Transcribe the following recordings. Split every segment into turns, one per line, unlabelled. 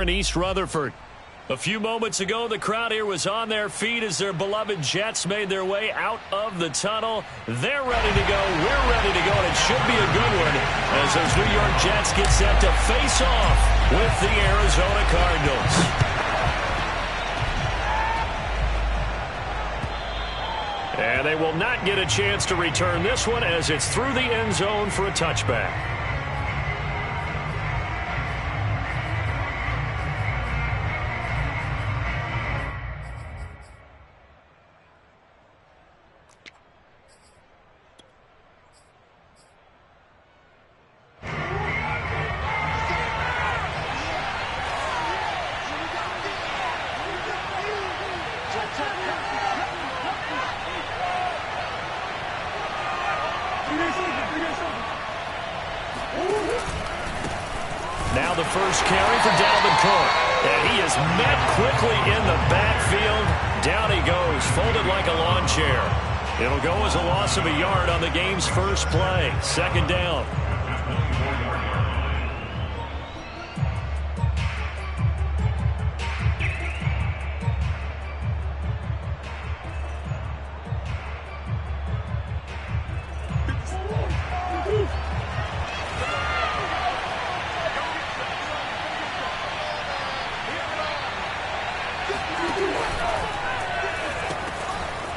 in East Rutherford. A few moments ago, the crowd here was on their feet as their beloved Jets made their way out of the tunnel. They're ready to go. We're ready to go, and it should be a good one as those New York Jets get set to face off with the Arizona Cardinals. And they will not get a chance to return this one as it's through the end zone for a touchback. Now the first carry for Dalvin Cook. And he is met quickly in the backfield. Down he goes, folded like a lawn chair. It'll go as a loss of a yard on the game's first play. Second down.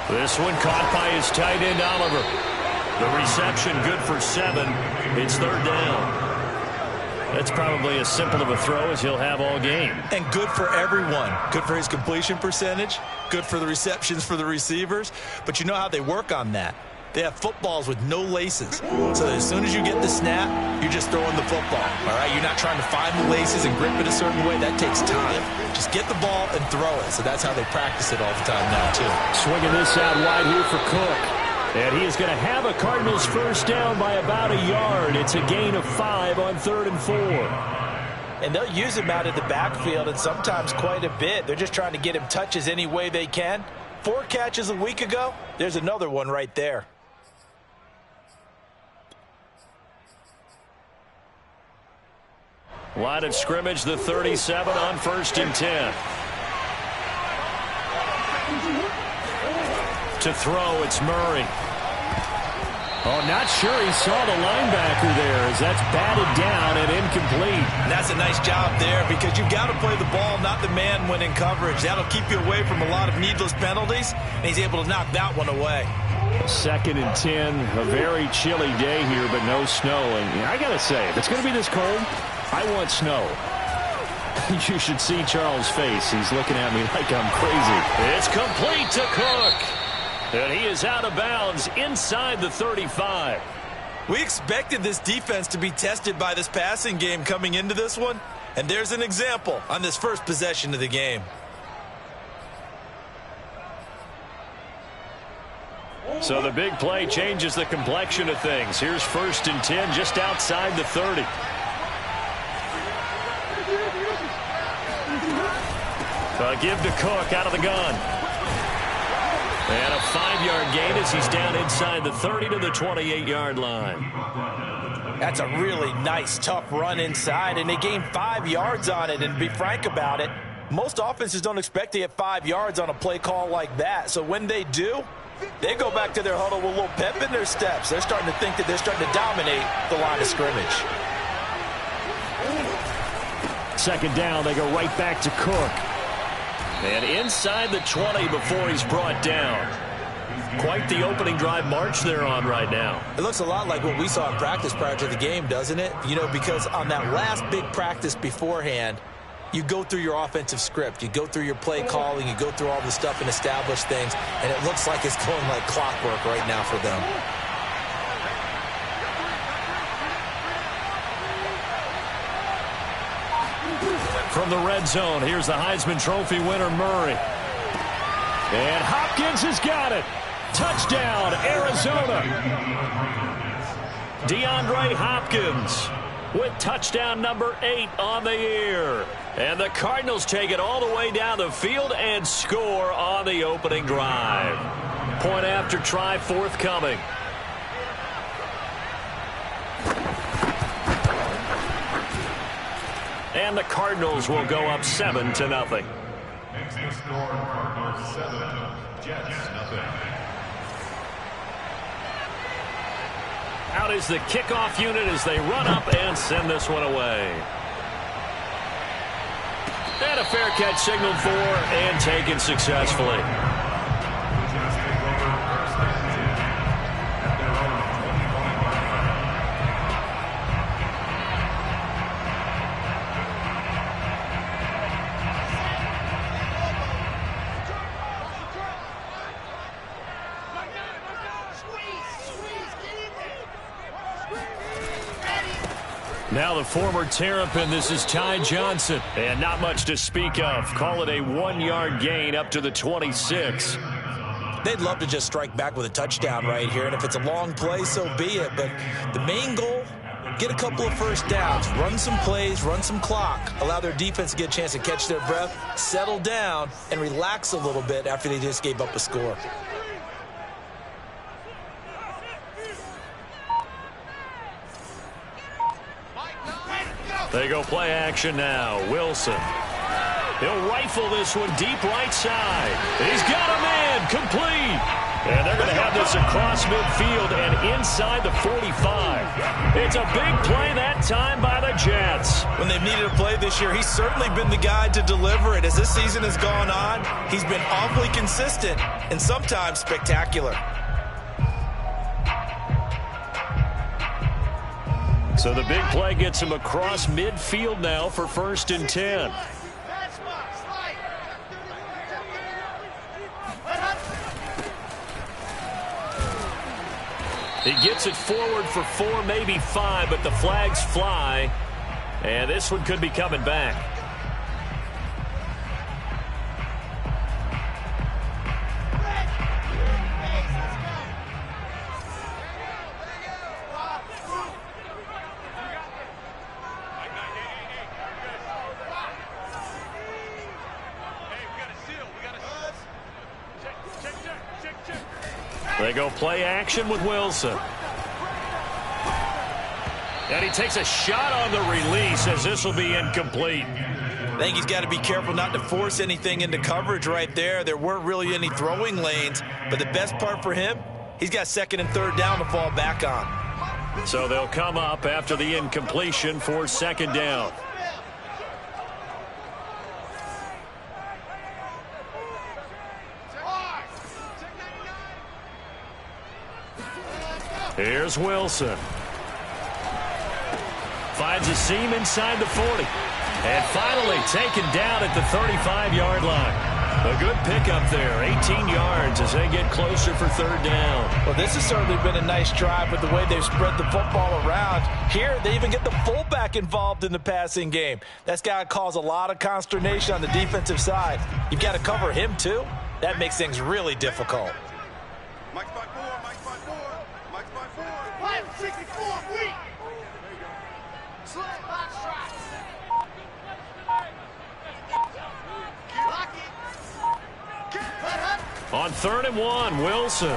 This one caught by his tight end, Oliver. The reception good for 7. It's third down. That's probably as simple of a throw as he'll have all game.
And good for everyone. Good for his completion percentage. Good for the receptions for the receivers. But you know how they work on that. They have footballs with no laces. So as soon as you get the snap, you're just throwing the football. All right, you're not trying to find the laces and grip it a certain way. That takes time. Just get the ball and throw it. So that's how they practice it all the time now, too.
Swinging this out wide here for Cook. And he is going to have a Cardinals first down by about a yard. It's a gain of 5 on 3rd and 4.
And they'll use him out of the backfield and sometimes quite a bit. They're just trying to get him touches any way they can. 4 catches a week ago. There's another one right there.
Line of scrimmage, the 37 on 1st and 10. To throw, it's Murray. Oh, not sure he saw the linebacker there as that's batted down and incomplete.
And that's a nice job there because you've got to play the ball, not the man when in coverage. That'll keep you away from a lot of needless penalties, and he's able to knock that one away.
2nd and 10, a very chilly day here, but no snow. And I got to say, if it's going to be this cold, I want snow. You should see Charles' face. He's looking at me like I'm crazy. It's complete to Cook. And he is out of bounds inside the 35.
We expected this defense to be tested by this passing game coming into this one. And there's an example on this first possession of the game.
So the big play changes the complexion of things. Here's 1st and 10 just outside the 30. Give to Cook out of the gun. And a 5-yard gain as he's down inside the 30 to the 28-yard line.
That's a really nice, tough run inside, and they gained 5 yards on it. And to be frank about it, most offenses don't expect to get 5 yards on a play call like that. So when they do, they go back to their huddle with a little pep in their steps. They're starting to think that they're starting to dominate the line of scrimmage.
2nd down, they go right back to Cook. And inside the 20 before he's brought down. Quite the opening drive march they're on right now.
It looks a lot like what we saw in practice prior to the game, doesn't it? You know, because on that last big practice beforehand, you go through your offensive script. You go through your play calling. You go through all the stuff and establish things. And it looks like it's going like clockwork right now for them.
From the red zone, here's the Heisman Trophy winner, Murray. And Hopkins has got it. Touchdown, Arizona. DeAndre Hopkins with touchdown number 8 on the year. And the Cardinals take it all the way down the field and score on the opening drive. Point after try forthcoming. and the Cardinals will go up 7-0.
Next to score, Cardinals 7, Jets 0.
Out is the kickoff unit as they run up and send this one away. And a fair catch signaled for and taken successfully. Now the former Terrapin, this is Ty Johnson. And not much to speak of. Call it a 1-yard gain up to the 26.
They'd love to just strike back with a touchdown right here. And if it's a long play, so be it. But the main goal, get a couple of first downs, run some plays, run some clock, allow their defense to get a chance to catch their breath, settle down, and relax a little bit after they just gave up a score.
They go play action now. Wilson. He'll rifle this one deep right side. He's got a man complete. And they're going to have this across midfield and inside the 45. It's a big play that time by the Jets.
When they've needed a play this year, he's certainly been the guy to deliver it. As this season has gone on, he's been awfully consistent and sometimes spectacular.
So the big play gets him across midfield now for 1st and 10. He gets it forward for 4, maybe 5, but the flags fly. And this one could be coming back. They go play action with Wilson. And he takes a shot on the release as this will be incomplete.
I think he's got to be careful not to force anything into coverage right there. There weren't really any throwing lanes, but the best part for him, he's got 2nd and 3rd down to fall back on.
So they'll come up after the incompletion for 2nd down. Here's Wilson. Finds a seam inside the 40. And finally taken down at the 35-yard line. A good pickup there. 18 yards as they get closer for 3rd down.
Well, this has certainly been a nice drive with the way they've spread the football around. Here, they even get the fullback involved in the passing game. That's got to cause a lot of consternation on the defensive side. You've got to cover him, too. That makes things really difficult.
Mike's by 4, Mike's by 4, Mike's by 4. 564, weak. Slip, box strike. Lock it.
On 3rd and 1, Wilson.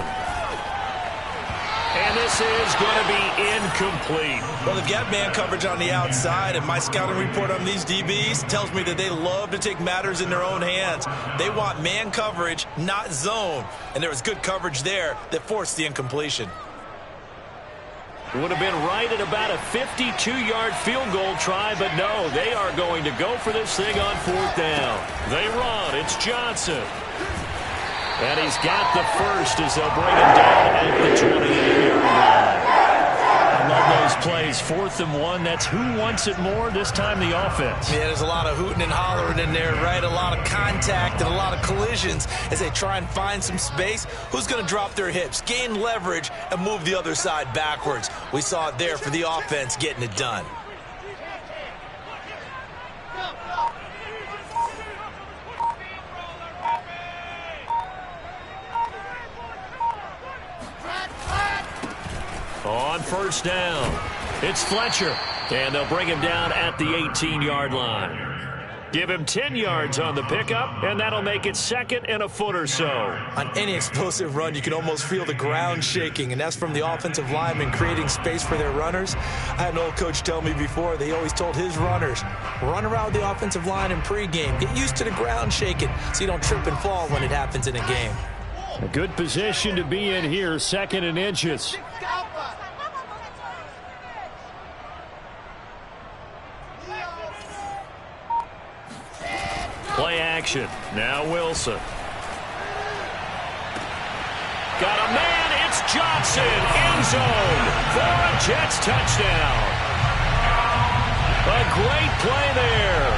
And this is going to be incomplete.
Well, they've got man coverage on the outside, and my scouting report on these DBs tells me that they love to take matters in their own hands. They want man coverage, not zone. And there was good coverage there that forced the incompletion.
It would have been right at about a 52-yard field goal try, but no, they are going to go for this thing on 4th down. They run. It's Johnson. And he's got the first as they'll bring him down at the 28-yard line. I love those plays. 4th and 1. That's who wants it more, this time the offense.
Yeah, there's a lot of hooting and hollering in there, right? A lot of contact and a lot of collisions as they try and find some space. Who's going to drop their hips, gain leverage, and move the other side backwards? We saw it there for the offense getting it done.
On 1st down, it's Fletcher. And they'll bring him down at the 18-yard line. Give him 10 yards on the pickup, and that'll make it 2nd and a foot or so.
On any explosive run, you can almost feel the ground shaking, and that's from the offensive linemen creating space for their runners. I had an old coach tell me before, they always told his runners, run around the offensive line in pregame. Get used to the ground shaking so you don't trip and fall when it happens in a game.
A good position to be in here, 2nd and inches. Play action. Now Wilson. Got a man. It's Johnson. End zone for a Jets touchdown. A great play there.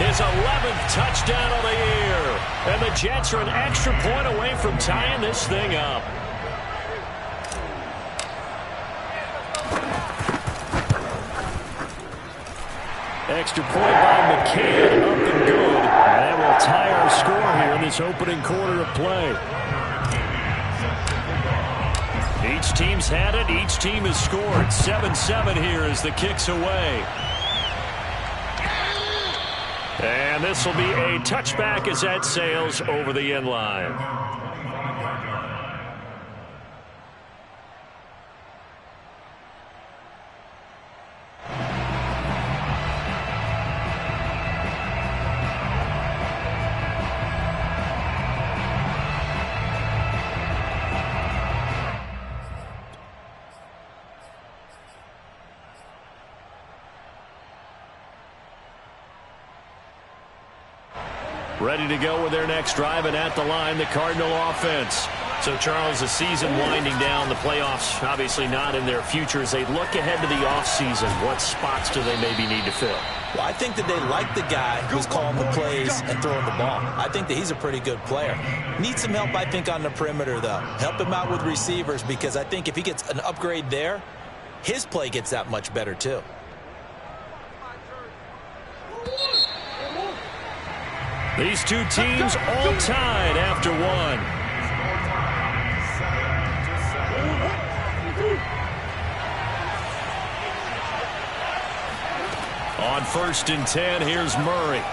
His 11th touchdown of the year. And the Jets are an extra point away from tying this thing up. Extra point by McCann, up and good. And that will tie our score here in this opening quarter of play. Each team's had it. Each team has scored. 7-7 here as the kick's away. And this will be a touchback as that sails over the end line. Ready to go with their next drive, and at the line, the Cardinal offense. So, Charles, the season winding down, the playoffs obviously not in their future. As they look ahead to the offseason, what spots do they maybe need to fill?
Well, I think that they like the guy who's calling the plays and throwing the ball. I think that he's a pretty good player. Needs some help, I think, on the perimeter, though. Help him out with receivers, because I think if he gets an upgrade there, his play gets that much better, too.
These two teams all tied after one. On 1st and 10, here's Murray.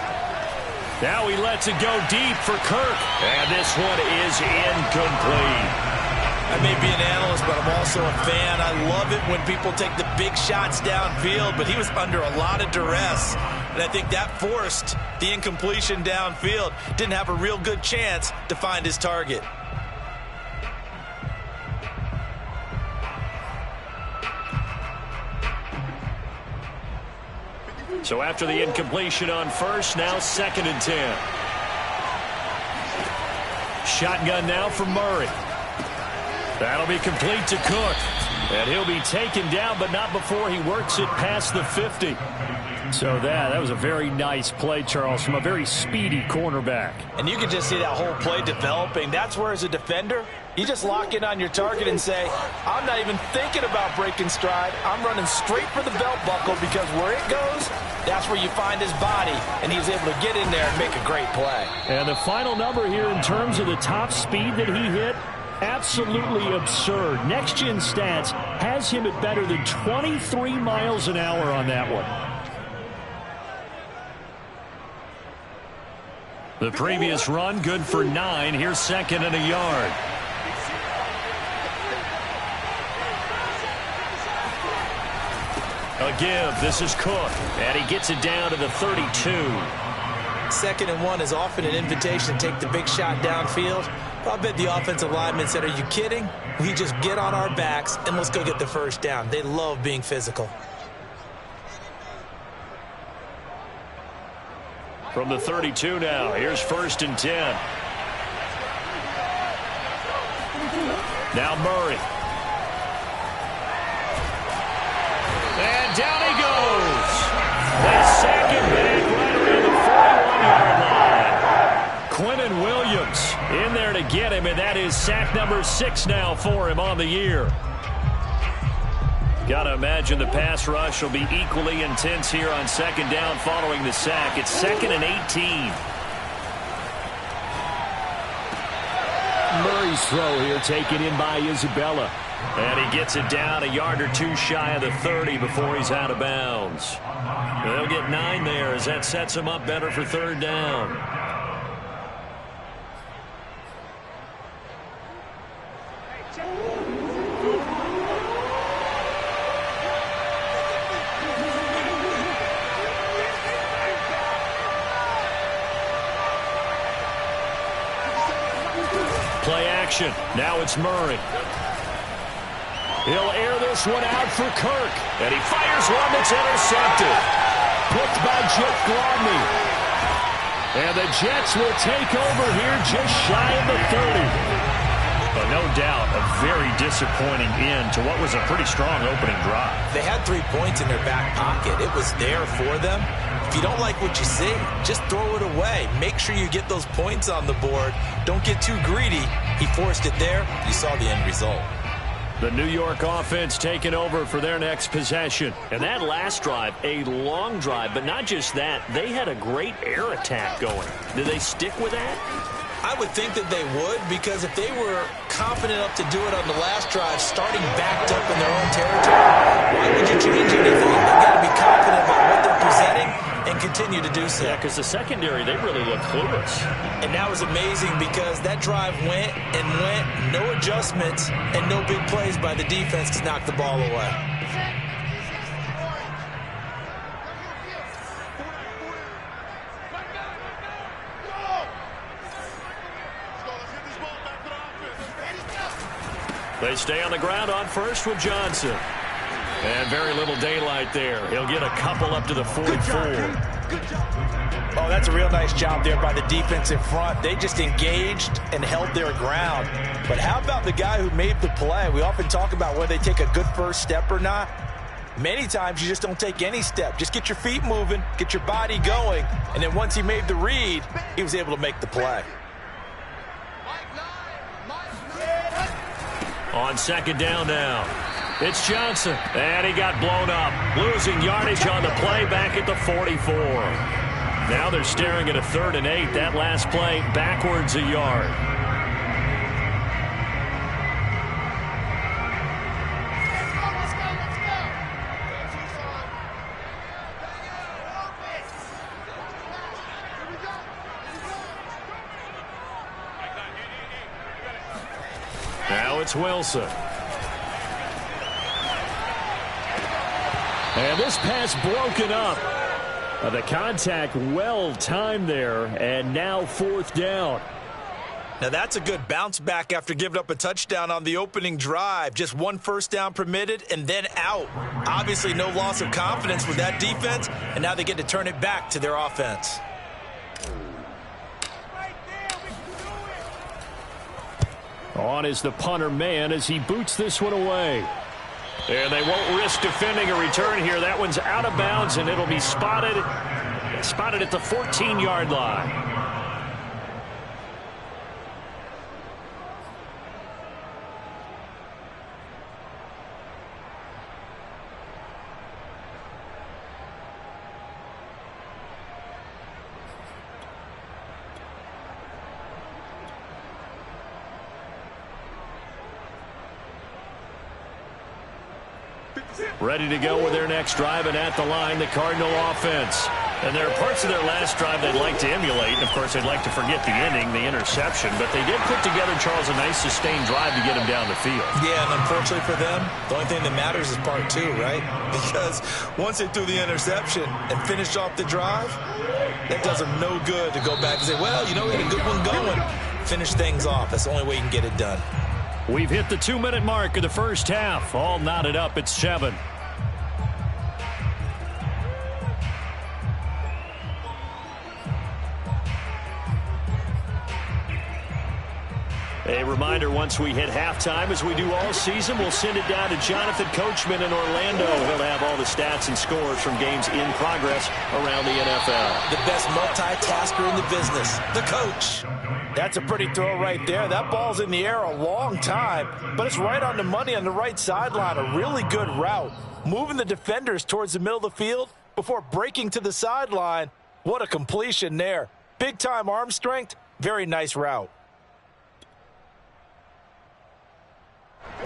Now he lets it go deep for Kirk. And this one is incomplete.
I may be an analyst, but I'm also a fan. I love it when people take the big shots downfield, but he was under a lot of duress. And I think that forced the incompletion downfield. Didn't have a real good chance to find his target.
So after the incompletion on 1st, now 2nd and 10. Shotgun now for Murray. That'll be complete to Cook. And he'll be taken down, but not before he works it past the 50. So that was a very nice play, Charles, from a very speedy cornerback.
And you can just see that whole play developing. That's where, as a defender, you just lock in on your target and say, I'm not even thinking about breaking stride. I'm running straight for the belt buckle, because where it goes, that's where you find his body. And he was able to get in there and make a great play.
And the final number here in terms of the top speed that he hit, absolutely absurd. Next Gen Stats has him at better than 23 miles an hour on that one. The previous run, good for 9. Here's 2nd and a yard. A give. This is Cook. And he gets it down to the 32.
2nd and 1 is often an invitation to take the big shot downfield. But I bet the offensive lineman said, are you kidding? We just get on our backs and let's go get the first down. They love being physical.
From the 32 now, here's 1st and 10. Now Murray. And down he goes. They sack him back right around the 41-yard line. Quinnen Williams in there to get him, and that is sack number 6 now for him on the year. Got to imagine the pass rush will be equally intense here on 2nd down following the sack. It's 2nd and 18. Murray's throw here taken in by Isabella. And he gets it down a yard or two shy of the 30 before he's out of bounds. They'll get 9 there as that sets him up better for third down. Play action. Now it's Murray. He'll air this one out for Kirk. And he fires one that's intercepted. Picked by Jeff Gladney. And the Jets will take over here just shy of the 30. But no doubt a very disappointing end to what was a pretty strong opening drive.
They had 3 points in their back pocket. It was there for them. If you don't like what you see, just throw it away. Make sure you get those points on the board. Don't get too greedy. He forced it there. You saw the end result.
The New York offense taking over for their next possession. And that last drive, a long drive, but not just that. They had a great air attack going. Did they stick with that?
I would think that they would, because if they were confident enough to do it on the last drive, starting backed up in their own territory, why would you change anything? They've got to be confident about what they're presenting and continue to do so.
Yeah, because the secondary, they really looked clueless.
And that was amazing because that drive went and went, no adjustments, and no big plays by the defense to knock the ball away.
They stay on the ground on first with Johnson. And very little daylight there. He'll get a couple up to the 44.
Oh, that's a real nice job there by the defense in front. They just engaged and held their ground. But how about the guy who made the play? We often talk about whether they take a good first step or not. Many times you just don't take any step. Just get your feet moving, get your body going, and then once he made the read, he was able to make the play.
On second down now, it's Johnson. And he got blown up. Losing yardage on the play back at the 44. Now they're staring at a 3rd and 8. That last play backwards a yard. Now it's Wilson. And this pass broken up. The contact well timed there, and now 4th down.
Now that's a good bounce back after giving up a touchdown on the opening drive. Just 1 first down permitted and then out. Obviously no loss of confidence with that defense, and now they get to turn it back to their offense.
On is the punter man as he boots this one away. And they won't risk defending a return here. That one's out of bounds, and it'll be spotted at the 14-yard line. Ready to go with their next drive, and at the line, the Cardinal offense. And there are parts of their last drive they'd like to emulate. And, of course, they'd like to forget the ending, the interception. But they did put together, Charles, a nice sustained drive to get him down the field.
Yeah, and unfortunately for them, the only thing that matters is part 2, right? Because once they threw the interception and finished off the drive, that does them no good to go back and say, well, you know, we had a good one going. Finish things off. That's the only way you can get it done.
We've hit the 2-minute mark of the first half. All knotted up at 7. A reminder, once we hit halftime, as we do all season, we'll send it down to Jonathan Coachman in Orlando. He'll have all the stats and scores from games in progress around the NFL.
The best multitasker in the business, the coach. That's a pretty throw right there. That ball's in the air a long time, but it's right on the money on the right sideline. A really good route. Moving the defenders towards the middle of the field before breaking to the sideline. What a completion there. Big-time arm strength. Very nice route.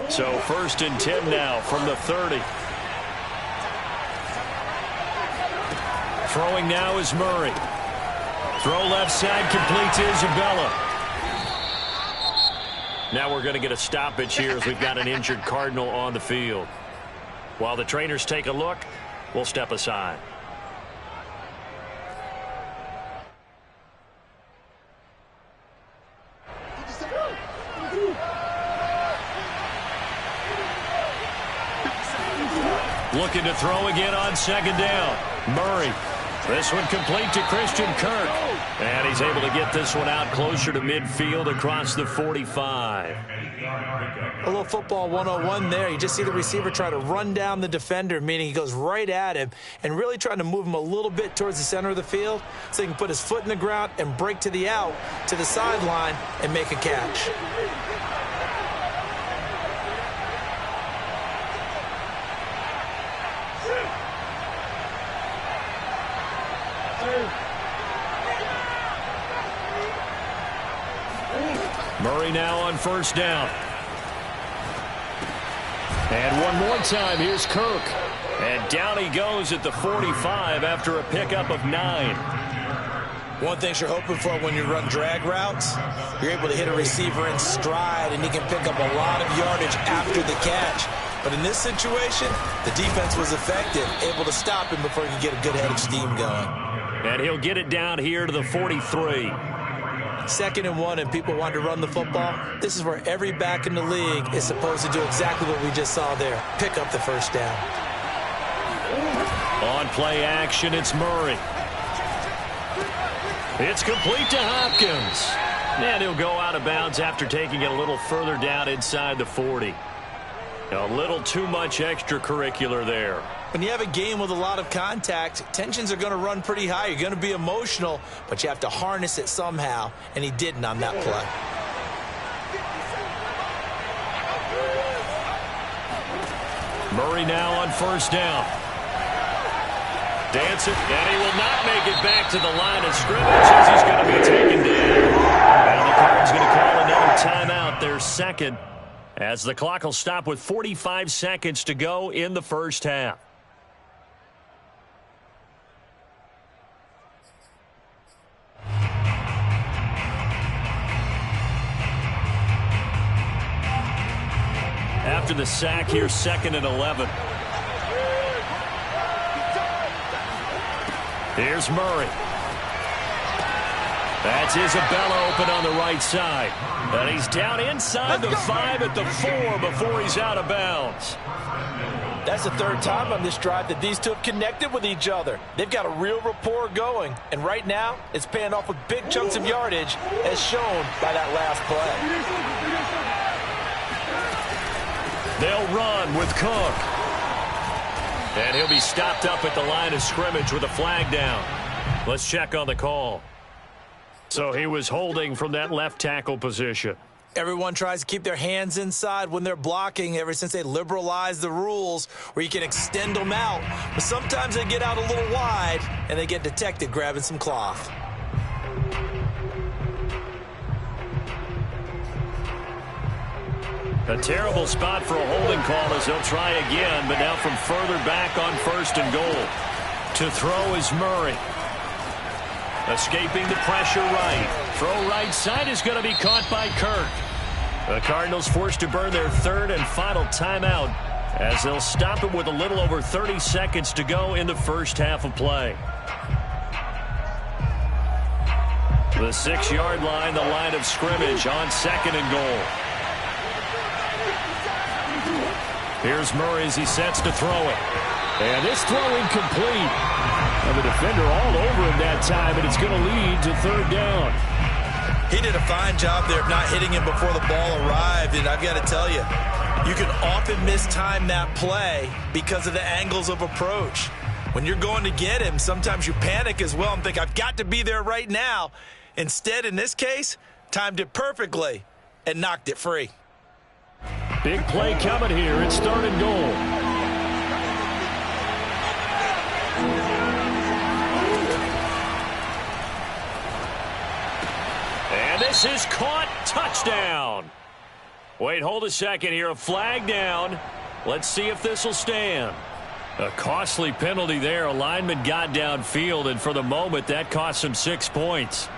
So 1st and 10 now from the 30. Throwing now is Murray. Throw left side, complete to Isabella. Now we're going to get a stoppage here as we've got an injured Cardinal on the field. While the trainers take a look, we'll step aside. Looking to throw again on 2nd down. Murray. This one complete to Christian Kirk. And he's able to get this one out closer to midfield across the 45.
A little football 101 there. You just see the receiver try to run down the defender, meaning he goes right at him and really trying to move him a little bit towards the center of the field so he can put his foot in the ground and break to the out, to the sideline, and make a catch.
Murray now on 1st down. And one more time, here's Kirk. And down he goes at the 45 after a pickup of 9.
One thing you're hoping for when you run drag routes, you're able to hit a receiver in stride, and he can pick up a lot of yardage after the catch. But in this situation, the defense was effective, able to stop him before he could get a good head of steam going.
And he'll get it down here to the 43.
2nd and 1, and people want to run the football. This is where every back in the league is supposed to do exactly what we just saw there. Pick up the 1st down.
On play action, it's Murray. It's complete to Hopkins. And he'll go out of bounds after taking it a little further down inside the 40. A little too much extracurricular there.
When you have a game with a lot of contact, tensions are going to run pretty high. You're going to be emotional, but you have to harness it somehow, and he didn't on that play.
Murray now on 1st down. Dancing, and he will not make it back to the line of scrimmage as he's going to be taken down. Now the Cardinals going to call another timeout, their 2nd, as the clock will stop with 45 seconds to go in the 1st half. After the sack, here's 2nd and 11. Here's Murray. That's Isabella open on the right side. And he's down inside the 5 at the 4 before he's out of bounds.
That's the 3rd time on this drive that these two have connected with each other. They've got a real rapport going. And right now, it's paying off with big chunks of yardage, as shown by that last play.
They'll run with Cook. And he'll be stopped up at the line of scrimmage with a flag down. Let's check on the call. So he was holding from that left tackle position.
Everyone tries to keep their hands inside when they're blocking ever since they liberalized the rules where you can extend them out. But sometimes they get out a little wide and they get detected grabbing some cloth.
A terrible spot for a holding call as they'll try again, but now from further back on 1st and goal. To throw is Murray. Escaping the pressure right. Throw right side is going to be caught by Kirk. The Cardinals forced to burn their 3rd and final timeout as they'll stop it with a little over 30 seconds to go in the 1st half of play. The 6-yard line, the line of scrimmage on 2nd and goal. Here's Murray as he sets to throw it. And this throw incomplete. And the defender all over him that time, and it's going to lead to 3rd down.
He did a fine job there of not hitting him before the ball arrived, and I've got to tell you, you can often mistime that play because of the angles of approach. When you're going to get him, sometimes you panic as well and think, I've got to be there right now. Instead, in this case, timed it perfectly and knocked it free.
Big play coming here. It's 3rd and goal. And this is caught. Touchdown. Wait, hold a second here. A flag down. Let's see if this will stand. A costly penalty there. A lineman got downfield, and for the moment, that cost him 6 points.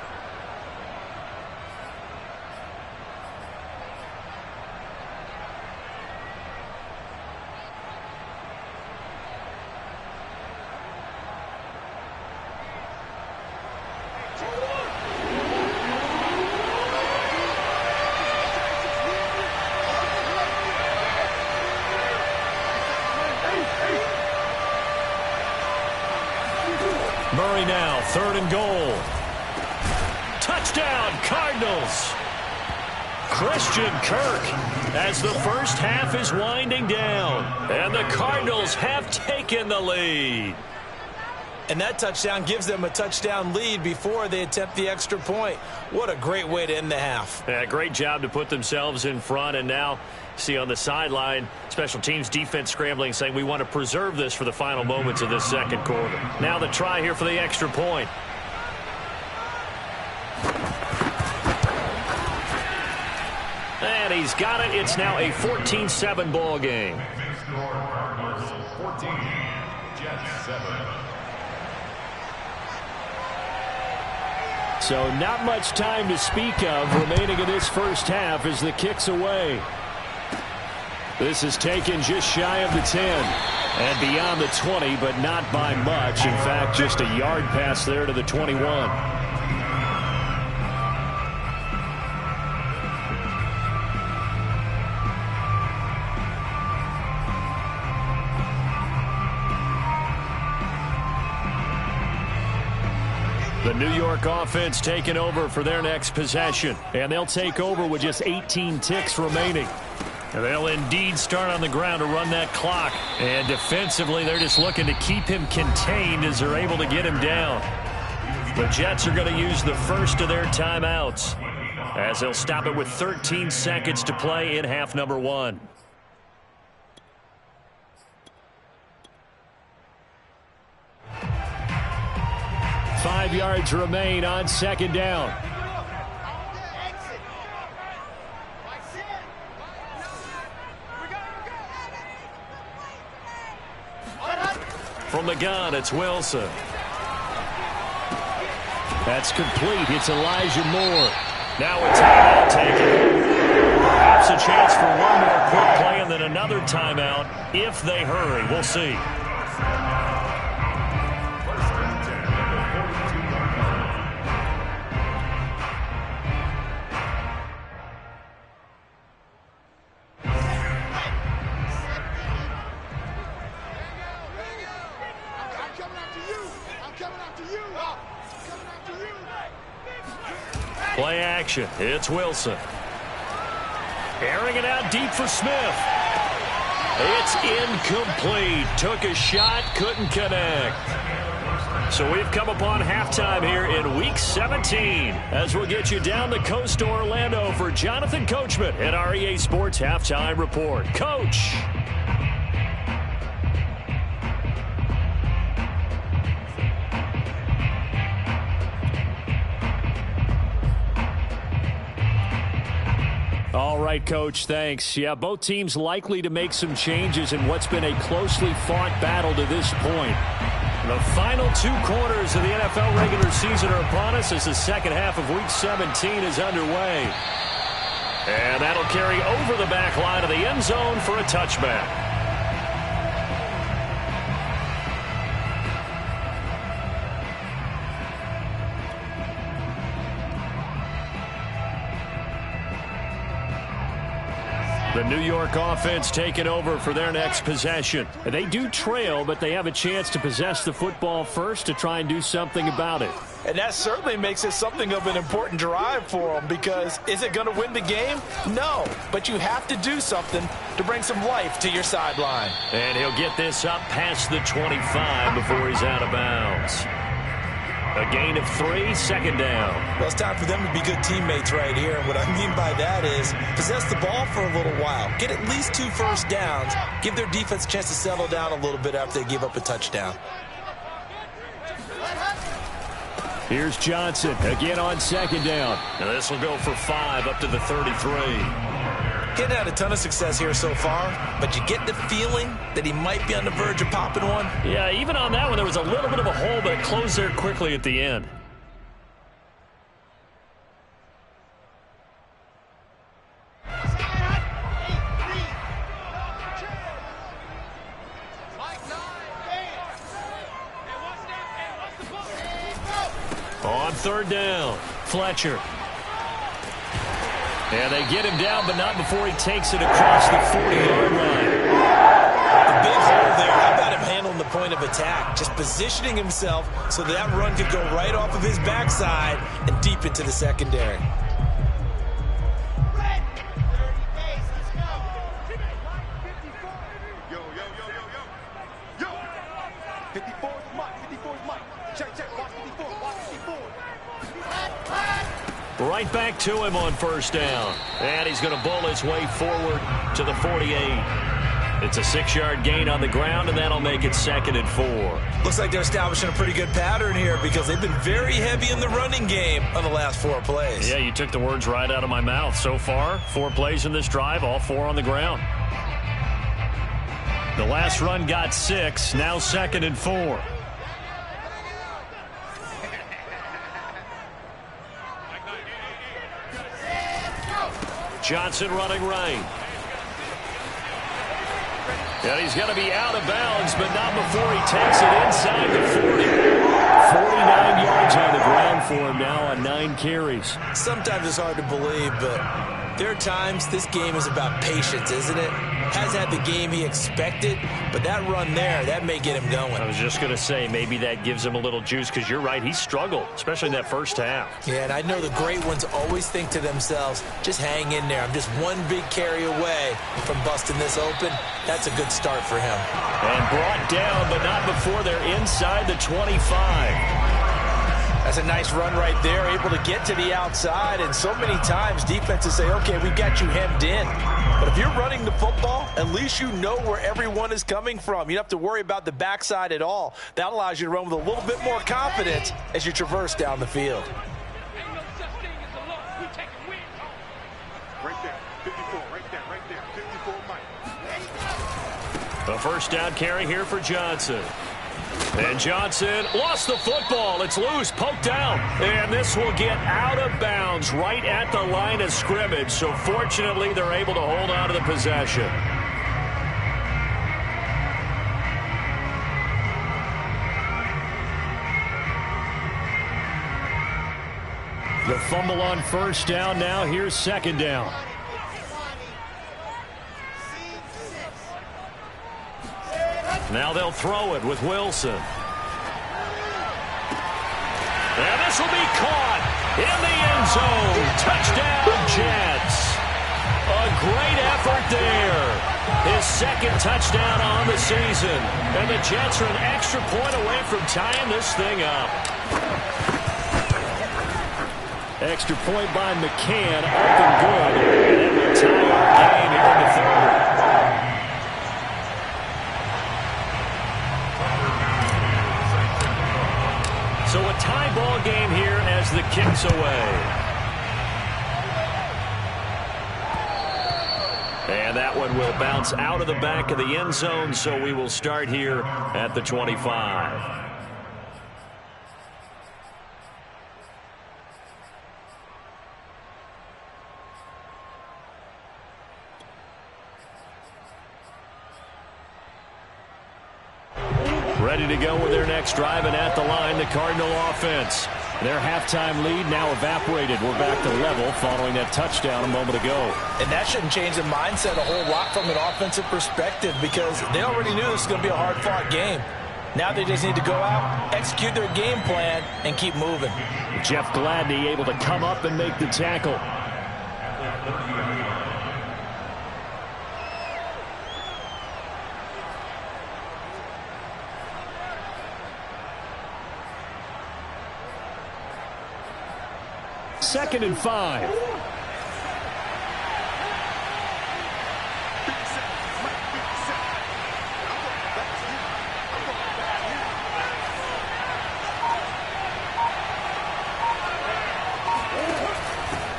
Murray now, 3rd and goal. Touchdown, Cardinals. Christian Kirk as the first half is winding down. And the Cardinals have taken the lead.
And that touchdown gives them a touchdown lead before they attempt the extra point. What a great way to end the half.
Yeah, great job to put themselves in front. And now, see on the sideline, special teams defense scrambling, saying we want to preserve this for the final moments of this second quarter. Now the try here for the extra point. And he's got it. It's now a 14-7 ball game.
Cardinals 14, Jets 7.
So not much time to speak of remaining in this first half as the kick's away. This is taken just shy of the 10 and beyond the 20, but not by much. In fact, just a yard pass there to the 21. The New York offense taking over for their next possession. And they'll take over with just 18 ticks remaining. And they'll indeed start on the ground to run that clock. And defensively, they're just looking to keep him contained as they're able to get him down. The Jets are going to use the first of their timeouts as they'll stop it with 13 seconds to play in half number 1. Five yards remain on second down. From the gun, it's Wilson. That's complete. It's Elijah Moore. Now a timeout taken. Perhaps a chance for one more quick play and then another timeout if they hurry. We'll see. Play action. It's Wilson. Airing it out deep for Smith. It's incomplete. Took a shot, couldn't connect. So we've come upon halftime here in Week 17 as we'll get you down the coast to Orlando for Jonathan Coachman at our EA Sports Halftime Report. Coach. All right, Coach, thanks. Yeah, both teams likely to make some changes in what's been a closely fought battle to this point. The final 2 quarters of the NFL regular season are upon us as the second half of Week 17 is underway. And that'll carry over the back line of the end zone for a touchback. The New York offense taking over for their next possession. They do trail, but they have a chance to possess the football first to try and do something about it.
And that certainly makes it something of an important drive for them, because is it going to win the game? No, but you have to do something to bring some life to your sideline.
And he'll get this up past the 25 before he's out of bounds. A gain of 3, second down.
Well, it's time for them to be good teammates right here. And what I mean by that is possess the ball for a little while. Get at least 2 first downs. Give their defense a chance to settle down a little bit after they give up a touchdown.
Here's Johnson again on second down. And this will go for 5 up to the 33.
He hadn't had a ton of success here so far, but you get the feeling that he might be on the verge of popping one.
Yeah, even on that one, there was a little bit of a hole, but it closed there quickly at the end. On third down, Fletcher. And they get him down, but not before he takes it across the 40-yard line.
A big hole there. How about him handling the point of attack? Just positioning himself so that run could go right off of his backside and deep into the secondary.
Yo, yo, yo, yo, yo. Yo. 54 is Mike. 54 is Mike. Check, check. Watch 54. Watch 54.
Right back to him on first down. And he's going to bowl his way forward to the 48. It's a 6-yard gain on the ground, and that'll make it 2nd and 4.
Looks like they're establishing a pretty good pattern here because they've been very heavy in the running game on the last 4 plays.
Yeah, you took the words right out of my mouth. So far, 4 plays in this drive, all 4 on the ground. The last run got 6, now 2nd and 4. Johnson running right. And he's going to be out of bounds, but not before he takes it inside the 40. 49 yards on the ground for him now on 9 carries.
Sometimes it's hard to believe, but there are times this game is about patience, isn't it? Hasn't had the game he expected, but that run there, that may get him going.
I was just going to say, maybe that gives him a little juice, because you're right, he struggled, especially in that first half.
Yeah, and I know the great ones always think to themselves, just hang in there. I'm just one big carry away from busting this open. That's a good start for him.
And brought down, but not before they're inside the 25.
That's a nice run right there, able to get to the outside, and so many times defenses say, okay, we've got you hemmed in. But if you're running the football, at least you know where everyone is coming from. You don't have to worry about the backside at all. That allows you to run with a little bit more confidence as you traverse down the field.
Right there. 54. Right there. Right there. 54 Mike.
A first down carry here for Johnson. And Johnson lost the football. It's loose, poked out. And this will get out of bounds right at the line of scrimmage. So fortunately, they're able to hold on to the possession. The fumble on first down. Now here's 2nd down. Now they'll throw it with Wilson. And this will be caught in the end zone. Touchdown, Jets. A great effort there. His 2nd touchdown on the season. And the Jets are an extra point away from tying this thing up. Extra point by McCann, up and good. And it will tie our game here in the 3rd. So a tie ball game here as the kick's away. And that one will bounce out of the back of the end zone, so we will start here at the 25. Ready to go with their next drive, and at the line, the Cardinal offense. Their halftime lead now evaporated. We're back to level following that touchdown a moment ago.
And that shouldn't change the mindset a whole lot from an offensive perspective, because they already knew this was going to be a hard-fought game. Now they just need to go out, execute their game plan, and keep moving.
Jeff Gladney able to come up and make the tackle. Second and 5.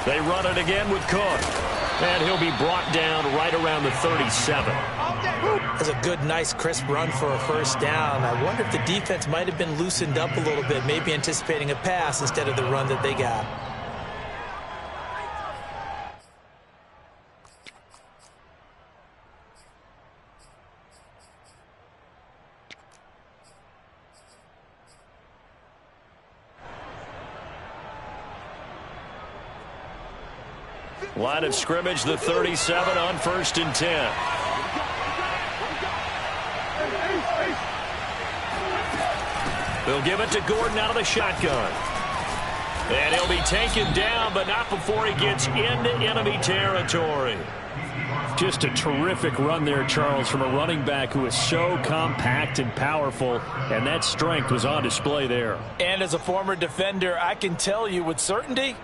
They run it again with Cook. And he'll be brought down right around the 37.
That's a good, nice, crisp run for a first down. I wonder if the defense might have been loosened up a little bit, maybe anticipating a pass instead of the run that they got.
Line of scrimmage, the 37 on 1st and 10. They'll give it to Gordon out of the shotgun. And he'll be taken down, but not before he gets into enemy territory. Just a terrific run there, Charles, from a running back who is so compact and powerful, and that strength was on display there.
And as a former defender, I can tell you with certainty,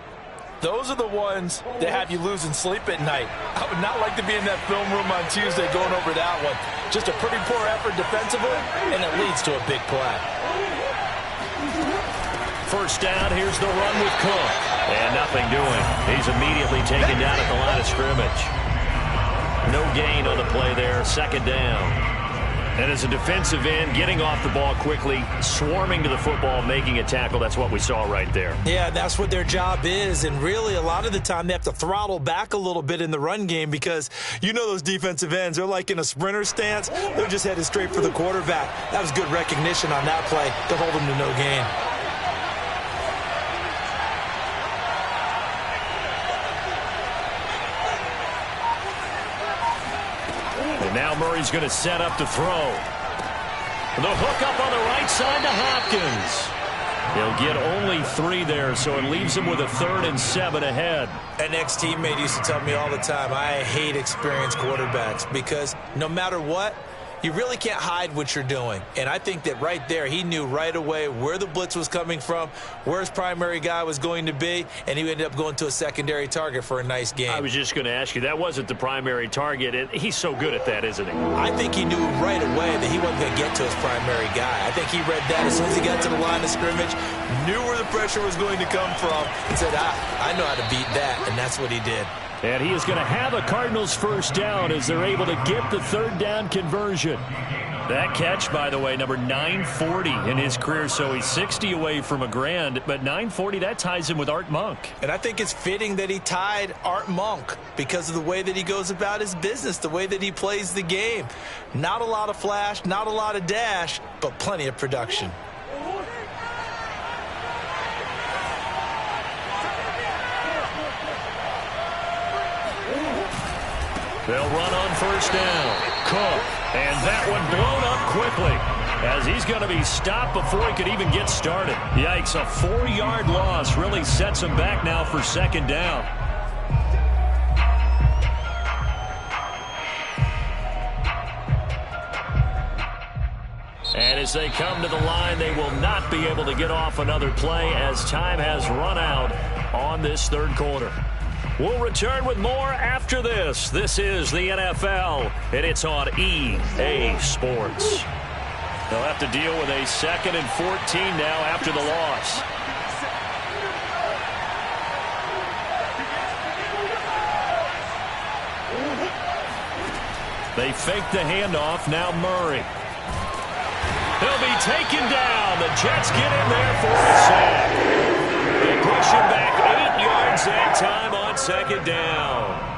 those are the ones that have you losing sleep at night. I would not like to be in that film room on Tuesday going over that one. Just a pretty poor effort defensively, and it leads to a big play.
First down, here's the run with Cook. And nothing doing. He's immediately taken down at the line of scrimmage. No gain on the play there, second down. And as a defensive end, getting off the ball quickly, swarming to the football, making a tackle, that's what we saw right there.
Yeah, that's what their job is, and really a lot of the time they have to throttle back a little bit in the run game because you know those defensive ends, they're like in a sprinter stance. They're just headed straight for the quarterback. That was good recognition on that play to hold them to no gain.
Now Murray's going to set up to throw. The hook up on the right side to Hopkins. He'll get only 3 there, so it leaves him with a 3rd and 7 ahead.
An ex-teammate used to tell me all the time, I hate experienced quarterbacks because no matter what, you really can't hide what you're doing. And I think that right there, he knew right away where the blitz was coming from, where his primary guy was going to be, and he ended up going to a secondary target for a nice game.
I was just going to ask you, that wasn't the primary target, and he's so good at that, isn't he?
I think he knew right away that he wasn't going to get to his primary guy. I think he read that as soon as he got to the line of scrimmage, knew where the pressure was going to come from, and said, I know how to beat that, and that's what he did.
And he is going to have a Cardinals first down as they're able to get the 3rd down conversion. That catch, by the way, number 940 in his career, so he's 60 away from a grand, but 940, that ties him with Art Monk.
And I think it's fitting that he tied Art Monk because of the way that he goes about his business, the way that he plays the game. Not a lot of flash, not a lot of dash, but plenty of production.
They'll run on first down. Cook. And that one blown up quickly as he's going to be stopped before he could even get started. Yikes, a 4-yard loss really sets him back now for second down. And as they come to the line, they will not be able to get off another play as time has run out on this 3rd quarter. We'll return with more after this. This is the NFL, and it's on EA Sports. They'll have to deal with a 2nd and 14 now after the loss. They fake the handoff. Now Murray. He'll be taken down. The Jets get in there for a sack. They push him back 8 yards that time on second down.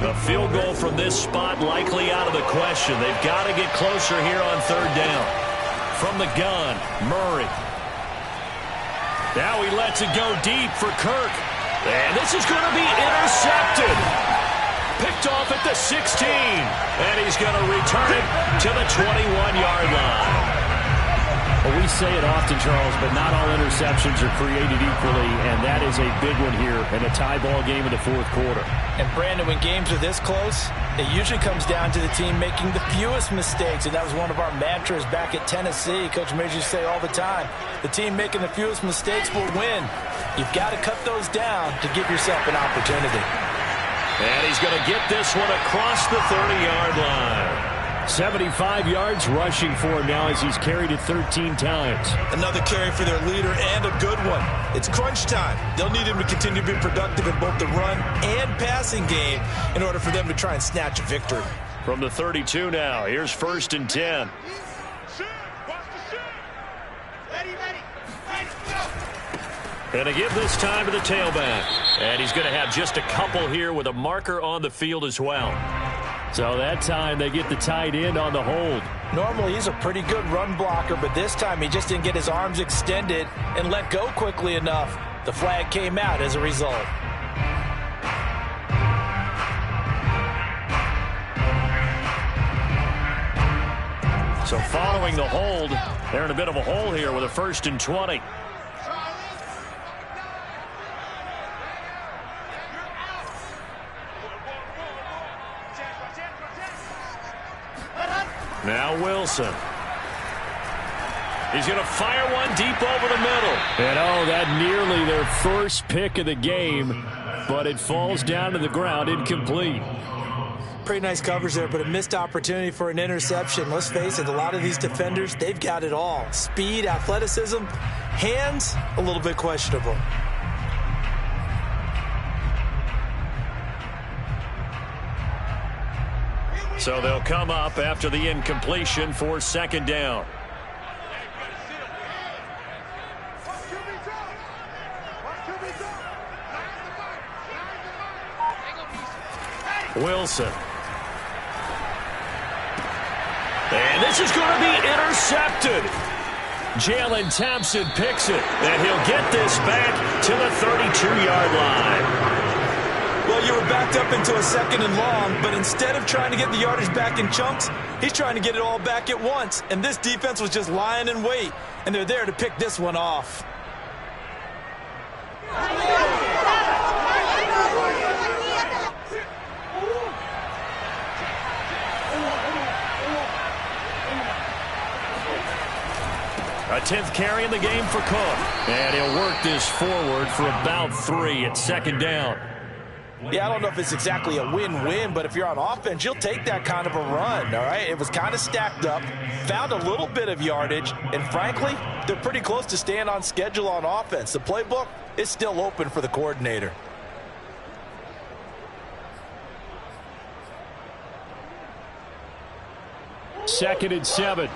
A field goal from this spot likely out of the question. They've got to get closer here on 3rd down. From the gun, Murray. Now he lets it go deep for Kirk. And this is going to be intercepted. Picked off at the 16. And he's going to return it to the 21-yard line. Well, we say it often, Charles, but not all interceptions are created equally, and that is a big one here in a tie ball game in the fourth quarter.
And, Brandon, when games are this close, it usually comes down to the team making the fewest mistakes, and that was one of our mantras back at Tennessee. Coach Major used to say all the time, the team making the fewest mistakes will win. You've got to cut those down to give yourself an opportunity.
And he's going to get this one across the 30-yard line. 75 yards rushing for him now as he's carried it 13 times.
Another carry for their leader and a good one. It's crunch time. They'll need him to continue to be productive in both the run and passing game in order for them to try and snatch a victory.
From the 32 now, here's 1st and 10. And to give this time to the tailback. And he's going to have just a couple here with a marker on the field as well. So that time they get the tight end on the hold.
Normally he's a pretty good run blocker, but this time he just didn't get his arms extended and let go quickly enough. The flag came out as a result.
So following the hold, they're in a bit of a hole here with a 1st and 20. Now Wilson. He's going to fire one deep over the middle. And oh, that nearly their first pick of the game, but it falls down to the ground incomplete.
Pretty nice coverage there, but a missed opportunity for an interception. Let's face it, a lot of these defenders, they've got it all. Speed, athleticism, hands, a little bit questionable.
So they'll come up after the incompletion for 2nd down. Wilson. And this is going to be intercepted. Jalen Thompson picks it, and he'll get this back to the 32-yard line.
Well, you were backed up into a 2nd and long, but instead of trying to get the yardage back in chunks, he's trying to get it all back at once. And this defense was just lying in wait, and they're there to pick this one off.
A 10th carry in the game for Cook. And he'll work this forward for about 3 at 2nd down.
Yeah, I don't know if it's exactly a win-win, but if you're on offense, you'll take that kind of a run, all right? It was kind of stacked up, found a little bit of yardage, and frankly, they're pretty close to staying on schedule on offense. The playbook is still open for the coordinator.
Second and 7.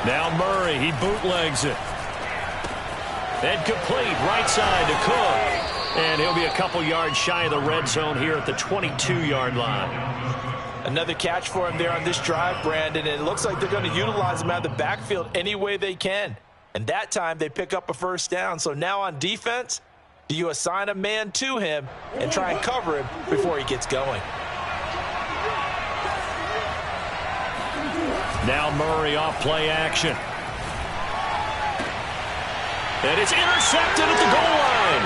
Now Murray, he bootlegs it. And complete, right side to Cook. And he'll be a couple yards shy of the red zone here at the 22-yard line.
Another catch for him there on this drive, Brandon, and it looks like they're going to utilize him out of the backfield any way they can. And that time they pick up a 1st down. So now on defense, do you assign a man to him and try and cover him before he gets going?
Now Murray off play action. And it's intercepted at the goal line.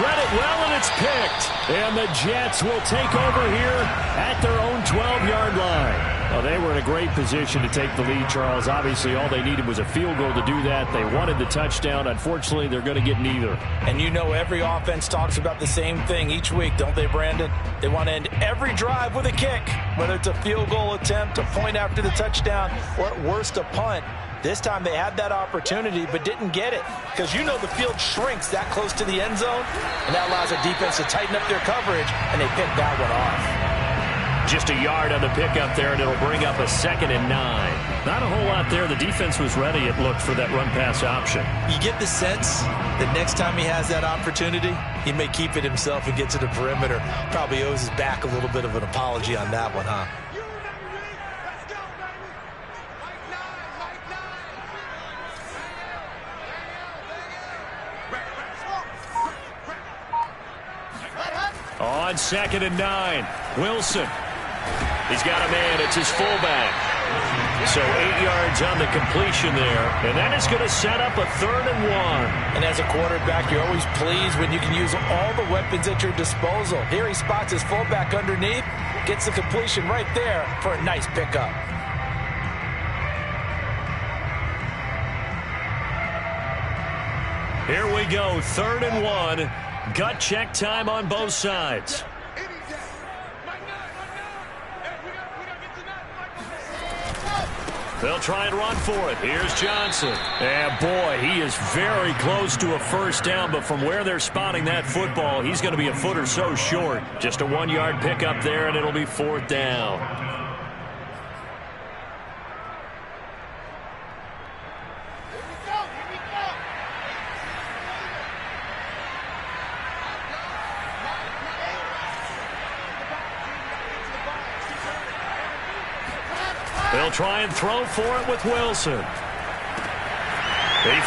Read it well, and it's picked. And the Jets will take over here at their own 12-yard line. Well, they were in a great position to take the lead, Charles. Obviously, all they needed was a field goal to do that. They wanted the touchdown. Unfortunately, they're going to get neither.
And you know every offense talks about the same thing each week, don't they, Brandon? They want to end every drive with a kick, whether it's a field goal attempt, a point after the touchdown, or at worst, a punt. This time they had that opportunity but didn't get it because you know the field shrinks that close to the end zone, and that allows the defense to tighten up their coverage, and they picked that one off.
Just a yard on the pickup there, and it'll bring up a 2nd and 9. Not a whole lot there. The defense was ready, it looked, for that run-pass option.
You get the sense that next time he has that opportunity, he may keep it himself and get to the perimeter. Probably owes his back a little bit of an apology on that one, huh?
On 2nd and 9, Wilson. He's got a man. It's his fullback. So 8 yards on the completion there. And that is going to set up a 3rd and 1.
And as a quarterback, you're always pleased when you can use all the weapons at your disposal. Here he spots his fullback underneath, gets the completion right there for a nice pickup.
Here we go, 3rd and 1. Gut check time on both sides. They'll try and run for it. Here's Johnson. And boy, he is very close to a first down, but from where they're spotting that football, he's going to be a foot or so short. Just a 1-yard pickup there, and it'll be 4th down. They'll try and throw for it with Wilson. He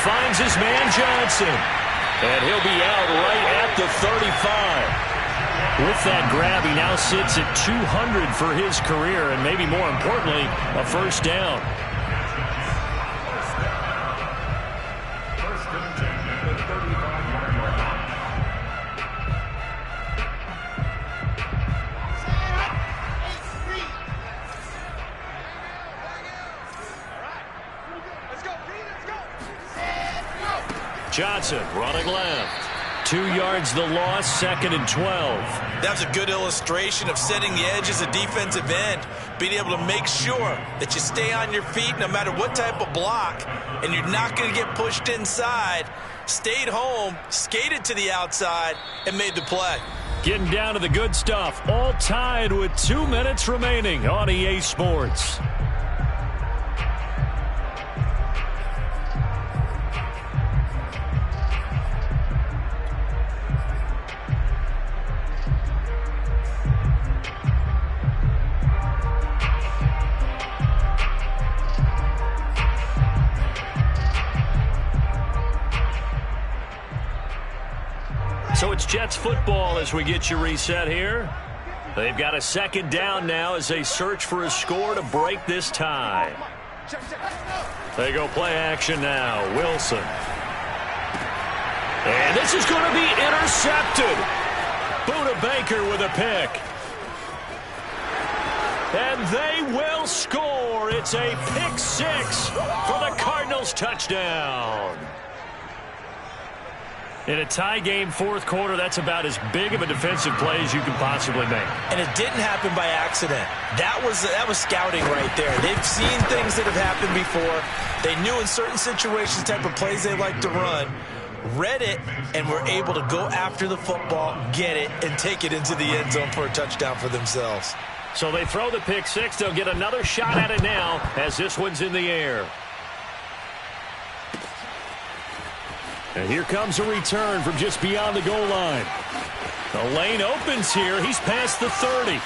finds his man Johnson. And he'll be out right at the 35. With that grab, he now sits at 200 for his career, and maybe more importantly, a first down.
First and 10 at the 35-yard line.
Johnson running left. 2 yards the loss, 2nd and 12.
That's a good illustration of setting the edge as a defensive end, being able to make sure that you stay on your feet no matter what type of block, and you're not going to get pushed inside. Stayed home, skated to the outside, and made the play.
Getting down to the good stuff, all tied with 2 minutes remaining on EA Sports. So it's Jets football as we get you reset here. They've got a 2nd down now as they search for a score to break this tie. They go play action now. Wilson. And this is going to be intercepted. Buda Baker with a pick. And they will score. It's a pick 6 for the Cardinals touchdown. In a tie game, 4th quarter, that's about as big of a defensive play as you can possibly make.
And it didn't happen by accident. That was scouting right there. They've seen things that have happened before. They knew in certain situations type of plays they like to run, read it, and were able to go after the football, get it, and take it into the end zone for a touchdown for themselves.
So they throw the pick 6. They'll get another shot at it now as this one's in the air. And here comes a return from just beyond the goal line. The lane opens here. He's past the 30.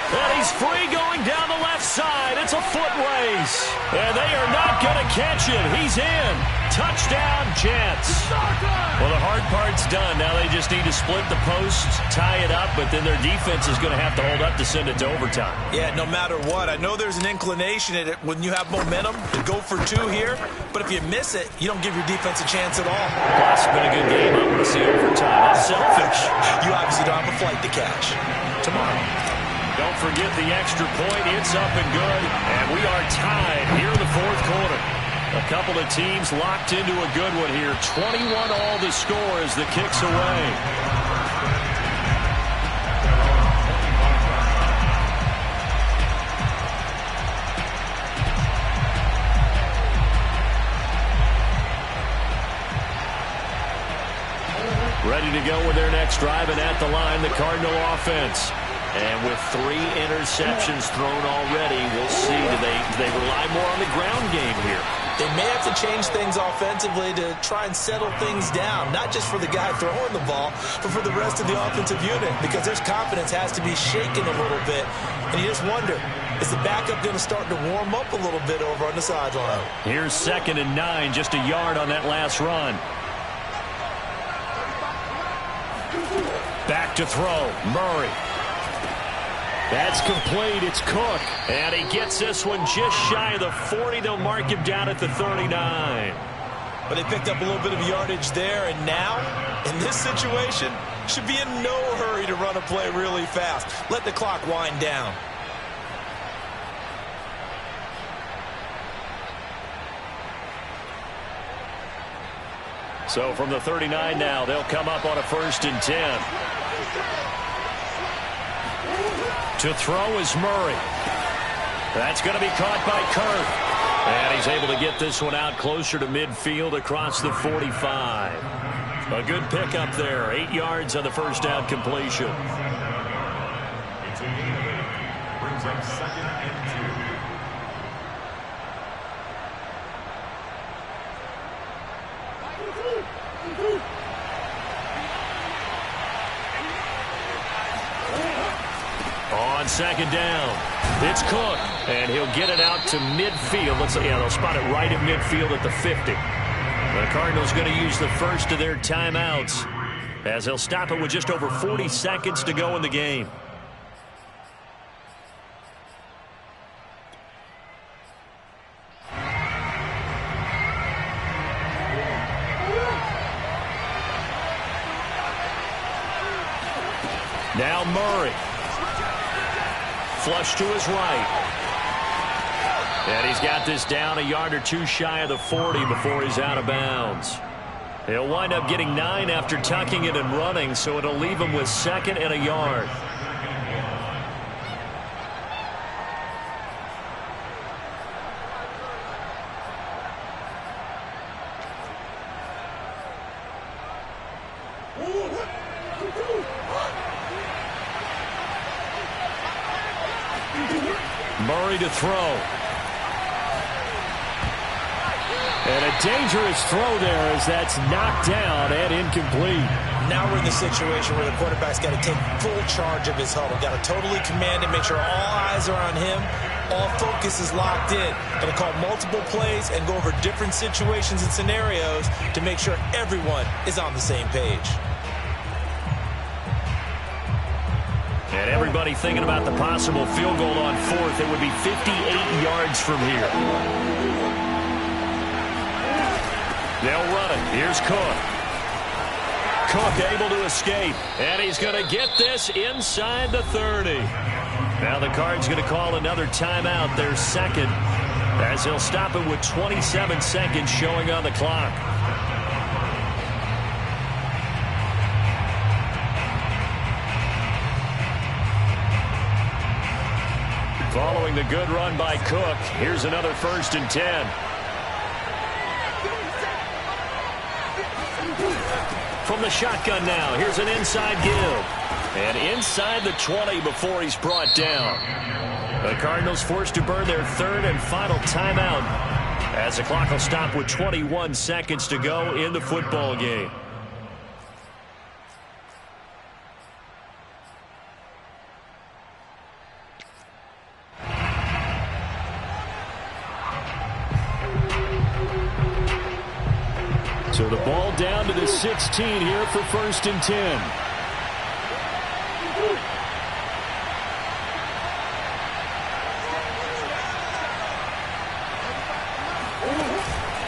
And he's free going down the left side. It's a foot race. And they are not going to catch it. He's in. Touchdown, Jets. Well, the hard part's done. Now they just need to split the posts, tie it up, but then their defense is going to have to hold up to send it to overtime.
Yeah, no matter what. I know there's an inclination in it when you have momentum to go for 2 here, but if you miss it, you don't give your defense a chance at all.
Plus, it's been a good game. I want to see overtime. That's selfish.
You obviously don't have a flight to catch. Tomorrow.
Don't forget the extra point. It's up and good. And we are tied here in the 4th quarter. A couple of teams locked into a good one here. 21 all the score as the kick's away. Ready to go with their next drive, and at the line, the Cardinal offense. And with 3 interceptions thrown already, we'll see. Do they rely more on the ground game here?
They may have to change things offensively to try and settle things down, not just for the guy throwing the ball, but for the rest of the offensive unit, because their confidence has to be shaken a little bit. And you just wonder, is the backup going to start to warm up a little bit over on the sideline?
Here's 2nd and 9, just a yard on that last run. Back to throw. Murray. That's complete. It's Cook. And he gets this one just shy of the 40. They'll mark him down at the 39.
But they picked up a little bit of yardage there, and now, in this situation, should be in no hurry to run a play really fast. Let the clock wind down.
So from the 39 now, they'll come up on a 1st and 10. To throw is Murray. That's going to be caught by Kirk. And he's able to get this one out closer to midfield across the 45. A good pickup there. 8 yards on the first down completion.
It's a gain of 8. Brings up 2nd and 2.
On 2nd down, it's Cook, and he'll get it out to midfield. They'll spot it right at midfield at the 50. The Cardinals going to use the first of their timeouts as they'll stop it with just over 40 seconds to go in the game. Now Murray. Flush to his right. And he's got this down a yard or two shy of the 40 before he's out of bounds. He'll wind up getting 9 after tucking it and running, so it'll leave him with 2nd and a yard. Murray to throw. And a dangerous throw there as that's knocked down and incomplete.
Now we're in the situation where the quarterback's got to take full charge of his huddle. Got to totally command it, make sure all eyes are on him. All focus is locked in. Got to call multiple plays and go over different situations and scenarios to make sure everyone is on the same page.
And everybody thinking about the possible field goal on 4th. It would be 58 yards from here. They'll run it. Here's Cook. Cook able to escape. And he's going to get this inside the 30. Now the Cards going to call another timeout, their 2nd, as he'll stop it with 27 seconds showing on the clock. Following the good run by Cook, here's another 1st and 10. From the shotgun now, here's an inside give. And inside the 20 before he's brought down. The Cardinals forced to burn their 3rd and final timeout as the clock will stop with 21 seconds to go in the football game. So the ball down to the 16 here for 1st and 10.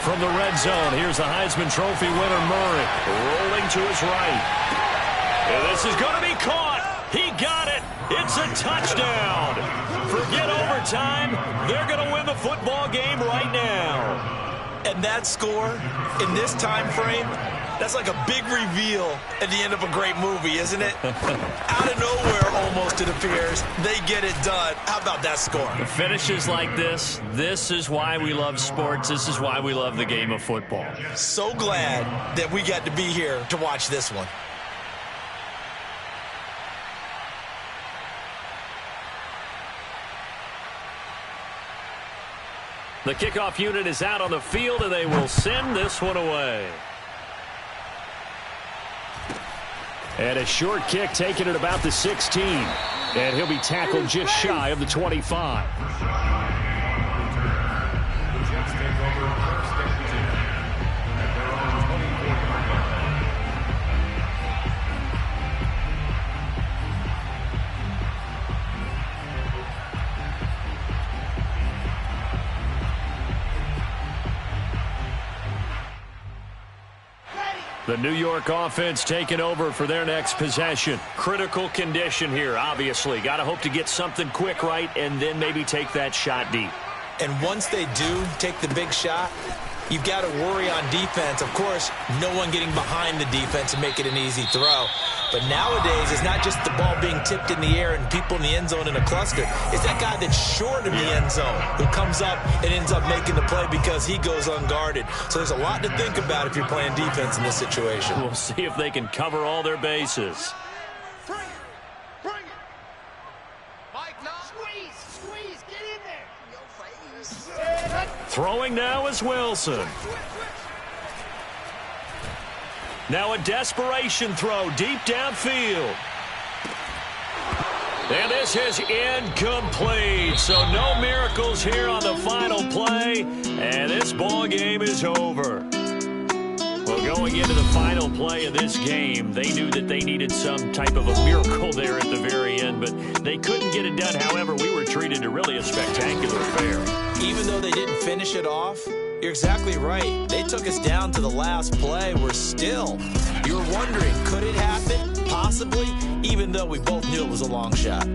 From the red zone, here's the Heisman Trophy winner Murray, rolling to his right. And this is going to be caught. He got it. It's a touchdown. Forget overtime. They're going to win the football game right now.
And that score in this time frame, that's like a big reveal at the end of a great movie, isn't it? Out of nowhere, almost, it appears, they get it done. How about that score?
The finishes like this is why we love sports. This is why we love the game of football.
So glad that we got to be here to watch this one.
The kickoff unit is out on the field, and they will send this one away. And a short kick taken at about the 16. And he'll be tackled just shy of the 25. The New York offense taking over for their next possession. Critical condition here, obviously. Got to hope to get something quick right and then maybe take that shot deep.
And once they do take the big shot, you've got to worry on defense. Of course, no one getting behind the defense and make it an easy throw. But nowadays, it's not just the ball being tipped in the air and people in the end zone in a cluster. It's that guy that's short of the end zone who comes up and ends up making the play because he goes unguarded. So there's a lot to think about if you're playing defense in this situation.
We'll see if they can cover all their bases.
Bring it. Bring it. Mike, no. Squeeze. Get in there. Your face.
Throwing now is Wilson. Now a desperation throw deep downfield. And this is incomplete. So no miracles here on the final play. And this ball game is over. Well, going into the final play of this game, they knew that they needed some type of a miracle there at the very end, but they couldn't get it done. However, we were treated to really a spectacular affair.
Even though they didn't finish it off, you're exactly right. They took us down to the last play. We're still, you're wondering, could it happen? Possibly, even though we both knew it was a long shot.